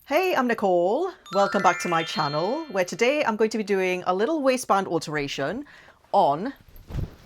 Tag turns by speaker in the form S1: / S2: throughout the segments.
S1: Hey, I'm Nicole. Welcome back to my channel, where today I'm going to be doing a little waistband alteration on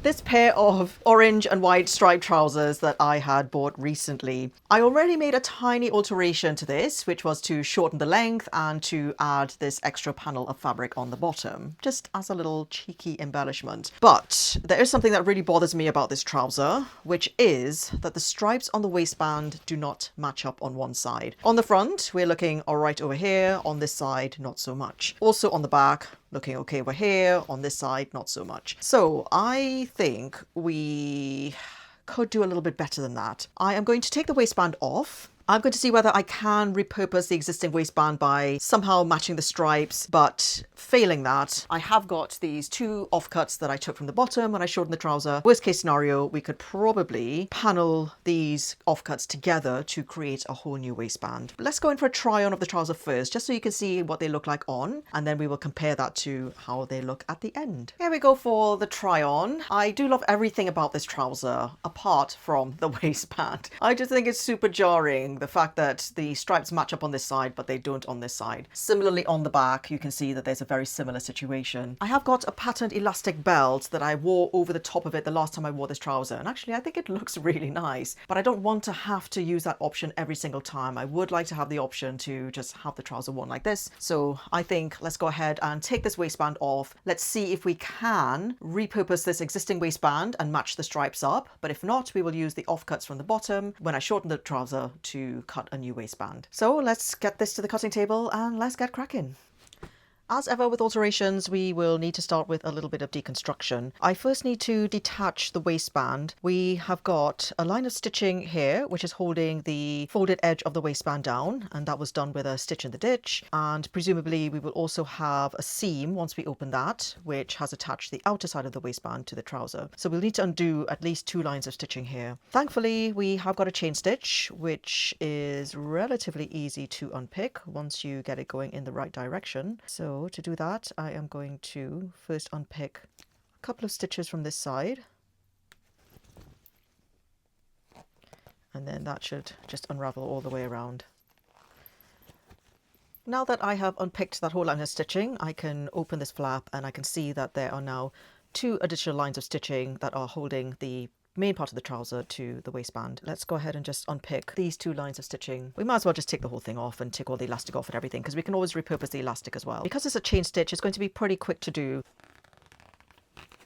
S1: this pair of orange and white striped trousers that I had bought recently. I already made a tiny alteration to this, which was to shorten the length and to add this extra panel of fabric on the bottom, just as a little cheeky embellishment. But there is something that really bothers me about this trouser, which is that the stripes on the waistband do not match up on one side. On the front, we're looking all right over here. On this side, not so much. Also on the back, looking okay over here. On this side, not so much. So I think we could do a little bit better than that. I am going to take the waistband off. I'm going to see whether I can repurpose the existing waistband by somehow matching the stripes, but failing that, I have got these two offcuts that I took from the bottom when I shortened the trouser. Worst case scenario, we could probably panel these offcuts together to create a whole new waistband. But let's go in for a try on of the trouser first, just so you can see what they look like on, and then we will compare that to how they look at the end. Here we go for the try on. I do love everything about this trouser, apart from the waistband. I just think it's super jarring, the fact that the stripes match up on this side, but they don't on this side. Similarly on the back, you can see that there's a very similar situation. I have got a patterned elastic belt that I wore over the top of it the last time I wore this trouser, and actually I think it looks really nice, but I don't want to have to use that option every single time. I would like to have the option to just have the trouser worn like this. So I think let's go ahead and take this waistband off. Let's see if we can repurpose this existing waistband and match the stripes up, but if not, we will use the offcuts from the bottom when I shorten the trouser to cut a new waistband. So let's get this to the cutting table and let's get cracking. As ever with alterations, we will need to start with a little bit of deconstruction. I first need to detach the waistband. We have got a line of stitching here, which is holding the folded edge of the waistband down, and that was done with a stitch in the ditch. And presumably we will also have a seam once we open that, which has attached the outer side of the waistband to the trouser. So we'll need to undo at least two lines of stitching here. Thankfully, we have got a chain stitch, which is relatively easy to unpick once you get it going in the right direction. So to do that, I am going to first unpick a couple of stitches from this side, and then that should just unravel all the way around. Now that I have unpicked that whole line of stitching, I can open this flap and I can see that there are now two additional lines of stitching that are holding the main part of the trouser to the waistband. Let's go ahead and just unpick these two lines of stitching. We might as well just take the whole thing off and take all the elastic off and everything, because we can always repurpose the elastic as well. Because it's a chain stitch, it's going to be pretty quick to do.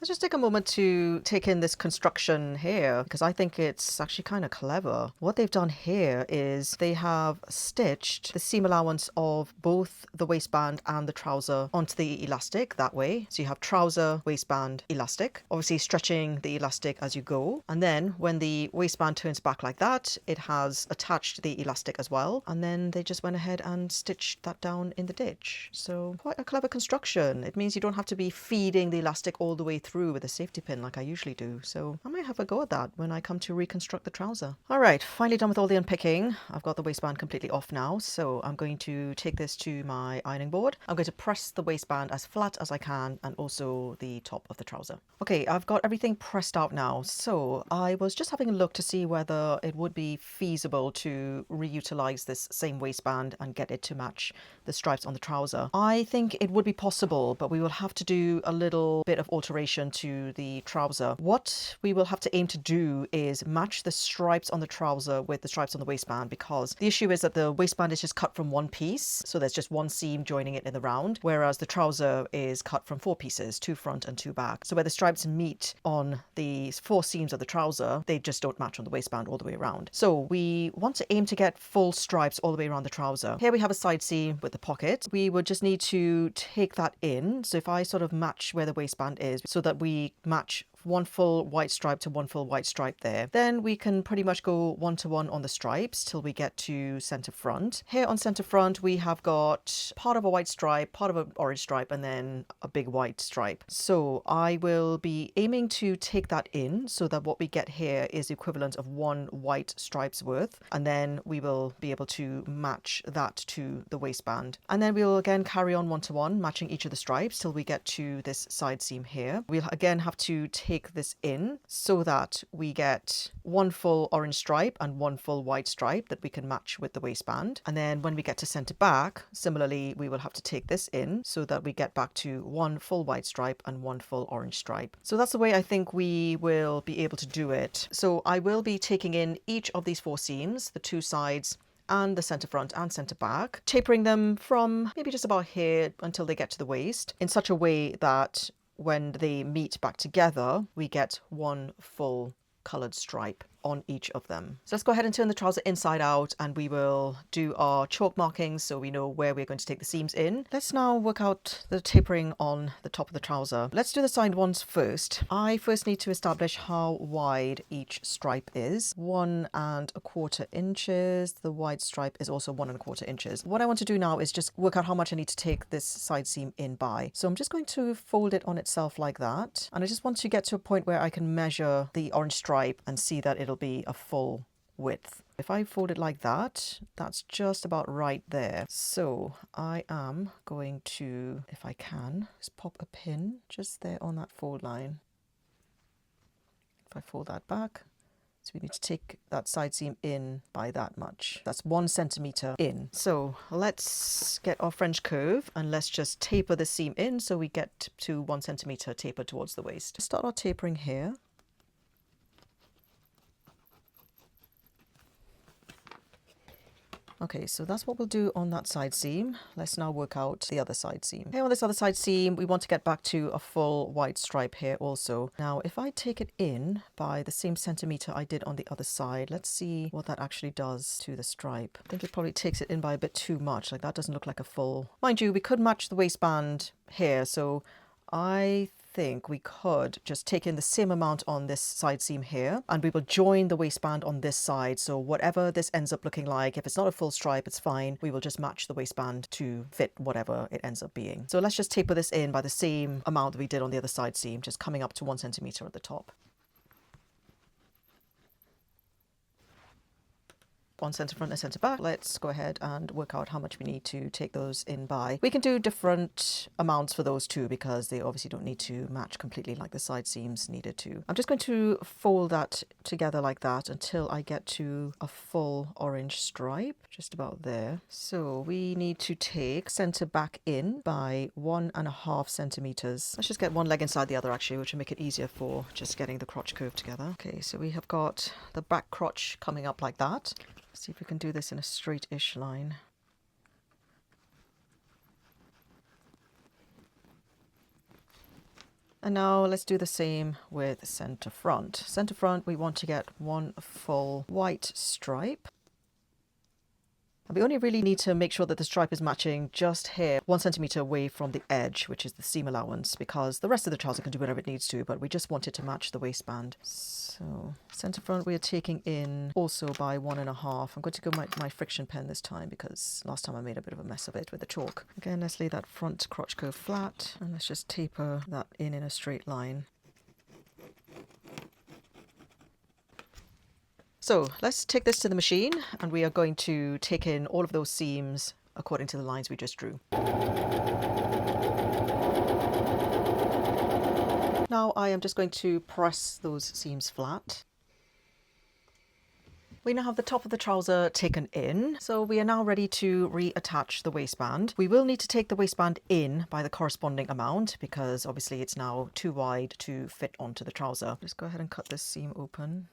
S1: Let's just take a moment to take in this construction here, because I think it's actually kind of clever. What they've done here is they have stitched the seam allowance of both the waistband and the trouser onto the elastic that way. So you have trouser, waistband, elastic, obviously stretching the elastic as you go. And then when the waistband turns back like that, it has attached the elastic as well. And then they just went ahead and stitched that down in the ditch. So quite a clever construction. It means you don't have to be feeding the elastic all the way through with a safety pin like I usually do. So I might have a go at that when I come to reconstruct the trouser. All right, finally done with all the unpicking. I've got the waistband completely off now, so I'm going to take this to my ironing board. I'm going to press the waistband as flat as I can, and also the top of the trouser. Okay, I've got everything pressed out now, so I was just having a look to see whether it would be feasible to reutilize this same waistband and get it to match the stripes on the trouser. I think it would be possible, but we will have to do a little bit of alteration to the trouser. What we will have to aim to do is match the stripes on the trouser with the stripes on the waistband, because the issue is that the waistband is just cut from one piece, so there's just one seam joining it in the round, whereas the trouser is cut from four pieces, two front and two back. So where the stripes meet on the four seams of the trouser, they just don't match on the waistband all the way around. So we want to aim to get full stripes all the way around the trouser. Here we have a side seam with the pocket. We would just need to take that in. So if I sort of match where the waistband is, so that we match one full white stripe to one full white stripe there. Then we can pretty much go 1 to 1 on the stripes till we get to center front. Here on center front, we have got part of a white stripe, part of an orange stripe, and then a big white stripe. So I will be aiming to take that in so that what we get here is the equivalent of one white stripe's worth. And then we will be able to match that to the waistband. And then we'll again carry on 1 to 1, matching each of the stripes till we get to this side seam here. We'll again have to take take this in so that we get one full orange stripe and one full white stripe that we can match with the waistband. And then when we get to center back, similarly, we will have to take this in so that we get back to one full white stripe and one full orange stripe. So that's the way I think we will be able to do it. So I will be taking in each of these 4 seams, the 2 sides and the center front and center back, tapering them from maybe just about here until they get to the waist in such a way that when they meet back together, we get one full colored stripe on each of them. So let's go ahead and turn the trouser inside out and we will do our chalk markings so we know where we're going to take the seams in. Let's now work out the tapering on the top of the trouser. Let's do the side ones first. I first need to establish how wide each stripe is. 1¼ inches. The wide stripe is also 1¼ inches. What I want to do now is just work out how much I need to take this side seam in by. So I'm just going to fold it on itself like that. And I just want to get to a point where I can measure the orange stripe and see that it'll be a full width. If I fold it like that, that's just about right there. So I am going to, if I can, just pop a pin just there on that fold line. If I fold that back, so we need to take that side seam in by that much. That's 1 centimeter in. So let's get our French curve and let's just taper the seam in so we get to 1 centimeter taper towards the waist. Start our tapering here. Okay, so that's what we'll do on that side seam. Let's now work out the other side seam. Here on this other side seam, we want to get back to a full white stripe here also. Now, if I take it in by the same centimeter I did on the other side, let's see what that actually does to the stripe. I think it probably takes it in by a bit too much. Like that doesn't look like a full. Mind you, we could match the waistband here, so I think we could just take in the same amount on this side seam here and we will join the waistband on this side. So whatever this ends up looking like, if it's not a full stripe, it's fine. We will just match the waistband to fit whatever it ends up being. So let's just taper this in by the same amount that we did on the other side seam, just coming up to 1 centimeter at the top. 1 center front and center back. Let's go ahead and work out how much we need to take those in by. We can do different amounts for those too because they obviously don't need to match completely like the side seams needed to. I'm just going to fold that together like that until I get to a full orange stripe, just about there. So we need to take center back in by 1½ centimeters. Let's just get one leg inside the other actually, which will make it easier for just getting the crotch curve together. Okay, so we have got the back crotch coming up like that. See if we can do this in a straight-ish line. And now let's do the same with center front. Center front, we want to get one full white stripe. And we only really need to make sure that the stripe is matching just here, 1 centimeter away from the edge, which is the seam allowance, because the rest of the trouser can do whatever it needs to, but we just want it to match the waistband. So center front we are taking in also by 1½ I'm going to go my friction pen this time because last time I made a bit of a mess of it with the chalk. Again, let's lay that front crotch curve flat and let's just taper that in a straight line. So let's take this to the machine and we are going to take in all of those seams according to the lines we just drew. Now I am just going to press those seams flat. We now have the top of the trouser taken in, so we are now ready to reattach the waistband. We will need to take the waistband in by the corresponding amount because obviously it's now too wide to fit onto the trouser. Just go ahead and cut this seam open.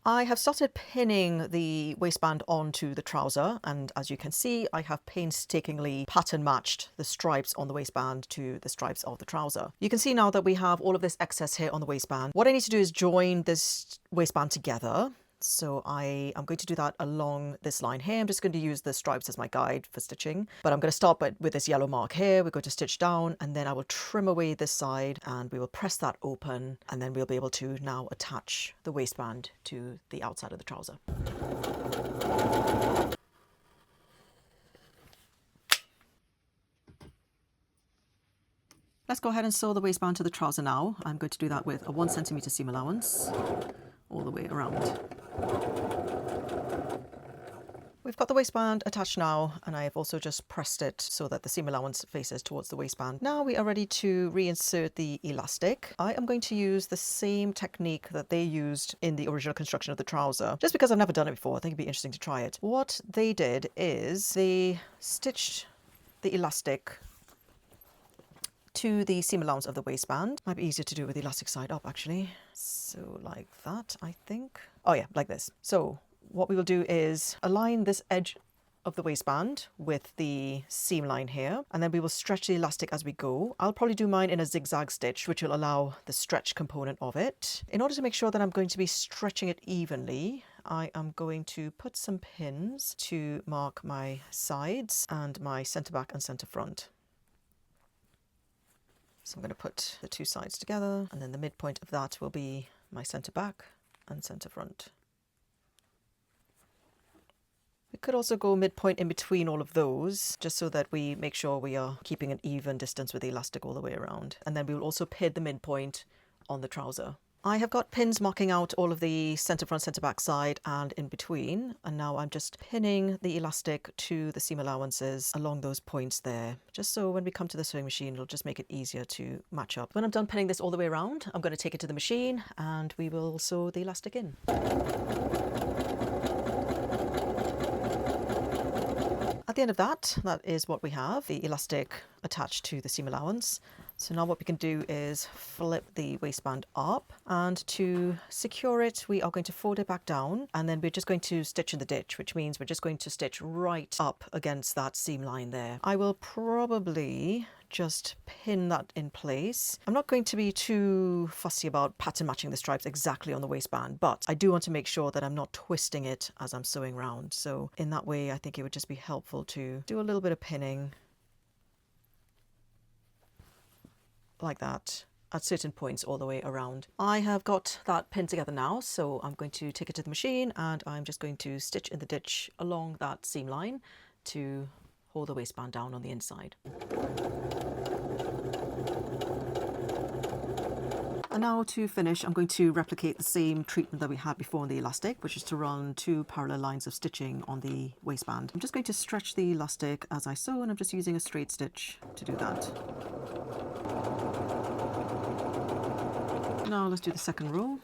S1: I have started pinning the waistband onto the trouser, and as you can see, I have painstakingly pattern matched the stripes on the waistband to the stripes of the trouser. You can see now that we have all of this excess here on the waistband. What I need to do is join this waistband together. So I am going to do that along this line here. I'm just going to use the stripes as my guide for stitching, but I'm going to start with this yellow mark here. We're going to stitch down and then I will trim away this side and we will press that open and then we'll be able to now attach the waistband to the outside of the trouser. Let's go ahead and sew the waistband to the trouser now. I'm going to do that with a 1 centimeter seam allowance all the way around. we've got the waistband attached now, and I have also just pressed it so that the seam allowance faces towards the waistband. Now we are ready to reinsert the elastic. I am going to use the same technique that they used in the original construction of the trouser, just because I've never done it before. I think it'd be interesting to try it. What they did is they stitched the elastic to the seam allowance of the waistband. Might be easier to do with the elastic side up, actually. So like that, I think. Oh yeah, like this. So what we will do is align this edge of the waistband with the seam line here, and then we will stretch the elastic as we go. I'll probably do mine in a zigzag stitch, which will allow the stretch component of it. In order to make sure that I'm going to be stretching it evenly, I am going to put some pins to mark my sides and my centre back and centre front. So I'm going to put the two sides together, and then the midpoint of that will be my centre back and centre front. We could also go midpoint in between all of those, just so that we make sure we are keeping an even distance with the elastic all the way around. And then we will also pin the midpoint on the trouser. I have got pins marking out all of the centre front, centre back side and in between, and now I'm just pinning the elastic to the seam allowances along those points there, just so when we come to the sewing machine it'll just make it easier to match up. When I'm done pinning this all the way around, I'm going to take it to the machine and we will sew the elastic in. At the end of that is what we have, the elastic attached to the seam allowance. So now what we can do is flip the waistband up, and to secure it we are going to fold it back down, and then we're just going to stitch in the ditch, which means we're just going to stitch right up against that seam line there. I will probably just pin that in place. I'm not going to be too fussy about pattern matching the stripes exactly on the waistband, but I do want to make sure that I'm not twisting it as I'm sewing round. So in that way I think it would just be helpful to do a little bit of pinning like that at certain points all the way around. I have got that pinned together now, so I'm going to take it to the machine and I'm just going to stitch in the ditch along that seam line to hold the waistband down on the inside. And now to finish, I'm going to replicate the same treatment that we had before on the elastic, which is to run 2 parallel lines of stitching on the waistband. I'm just going to stretch the elastic as I sew, and I'm just using a straight stitch to do that. Now let's do the second row.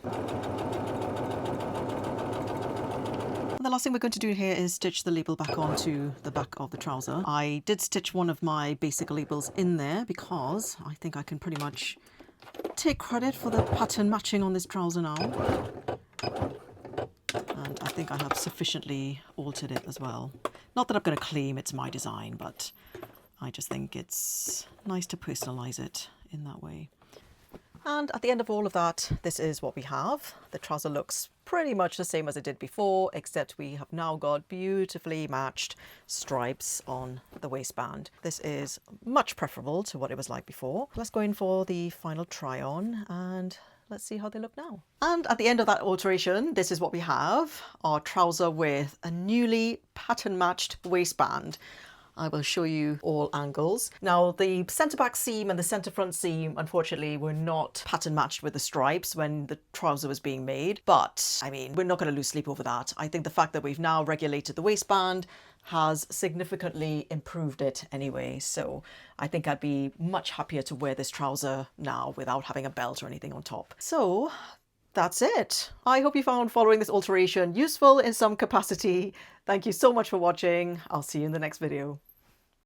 S1: And the last thing we're going to do here is stitch the label back onto the back of the trouser. I did stitch one of my basic labels in there because I think I can pretty much take credit for the pattern matching on this trouser now. And I think I have sufficiently altered it as well. Not that I'm going to claim it's my design, but I just think it's nice to personalize it in that way. And at the end of all of that, this is what we have. The trouser looks pretty much the same as it did before, except we have now got beautifully matched stripes on the waistband. This is much preferable to what it was like before. Let's go in for the final try on and let's see how they look now. And at the end of that alteration, this is what we have, our trouser with a newly pattern matched waistband. I will show you all angles. Now the centre back seam and the centre front seam unfortunately were not pattern matched with the stripes when the trouser was being made, but I mean we're not going to lose sleep over that. I think the fact that we've now regulated the waistband has significantly improved it anyway, so I think I'd be much happier to wear this trouser now without having a belt or anything on top. So that's it. I hope you found following this alteration useful in some capacity. Thank you so much for watching. I'll see you in the next video.